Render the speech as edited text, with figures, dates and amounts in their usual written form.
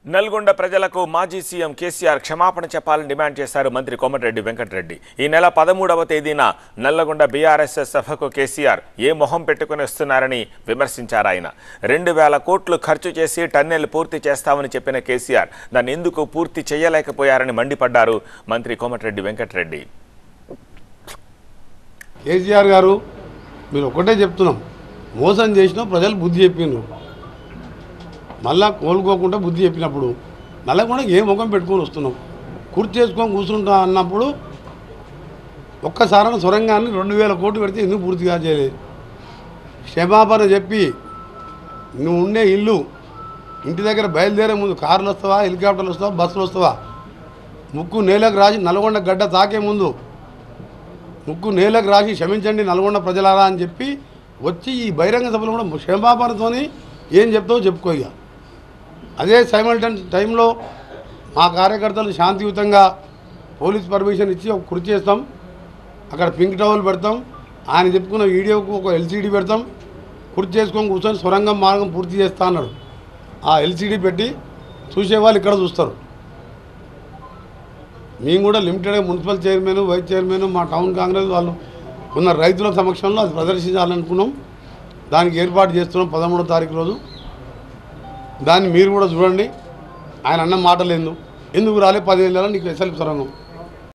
నల్గొండ ప్రజలకు మాజీ సీఎం కేసీఆర్ క్షమాపణ చెప్పాలని డిమాండ్ చేశారు మంత్రి కోమటిరెడ్డి వెంకటరెడ్డి. ఈ నెల 13వ తేదీన నల్లగొండ బీఆర్ఎస్ సభకు కేసీఆర్ ఏ మొహం పెట్టుకుని వస్తున్నారని విమర్శించారు. ఆయన 2000 కోట్లు ఖర్చు చేసి టన్నెల్ పూర్తి చేస్తామని చెప్పిన కేసీఆర్ దాన్ని ఎందుకు పూర్తి చేయలేకపోయారని మండిపడ్డారు మంత్రి కోమటిరెడ్డి వెంకటరెడ్డి. కేసీఆర్ గారు మీరు ఒకటే చెప్తున్నాం, మోసం చేసినా ప్రజలు బుద్ధి చెప్పిండ్రు, మళ్ళా కోలుకోకుండా బుద్ధి చెప్పినప్పుడు నల్లగొండ ఏ ముఖం పెట్టుకొని వస్తున్నాం, కుర్చీ చేసుకొని కూర్చుంటా అన్నప్పుడు ఒక్కసారి సొరంగాన్ని 2000 కోట్లు పెడితే ఎందుకు పూర్తిగా చేయలేదు? క్షమాపణ చెప్పి నువ్వు ఉండే ఇల్లు ఇంటి దగ్గర బయలుదేరే ముందు కార్లు వస్తావా, హెలికాప్టర్లు వస్తావా, బస్సులు వస్తావా, ముక్కు నేలకు రాసి నల్గొండ గడ్డ తాకే ముందు ముక్కు నేలకు రాసి క్షమించండి నల్గొండ ప్రజలారా అని చెప్పి వచ్చి ఈ బహిరంగ సభలో కూడా క్షమాపణతోని ఏం చెప్తావో చెప్పుకో. ఇక అదే సైమల్టేనియస్ టైంలో మా కార్యకర్తలు శాంతియుతంగా పోలీస్ పర్మిషన్ ఇచ్చి ఒక కుర్చీ చేస్తాం, అక్కడ పింక్ టవల్ పెడతాం, ఆయన చెప్పుకున్న వీడియోకు ఒక ఎల్సీడీ పెడతాం, కుర్చీ చేసుకొని కూర్చొని సొరంగం మార్గం పూర్తి చేస్తా అన్నాడు. ఆ ఎల్సీడీ పెట్టి చూసేవాళ్ళు ఇక్కడ చూస్తారు. మేము కూడా లిమిటెడ్గా మున్సిపల్ చైర్మన్, వైస్ చైర్మన్, మా టౌన్ కాంగ్రెస్ వాళ్ళు ఉన్న రైతుల సమక్షంలో అది ప్రదర్శించాలనుకున్నాం. దానికి ఏర్పాటు చేస్తున్నాం 13వ తారీఖు రోజు. దాన్ని మీరు కూడా చూడండి. ఆయన అన్న మాటలు ఎందుకు రాలే 10 ఏళ్ళలో నీకు ఎస్ఎల్పి సొరంగం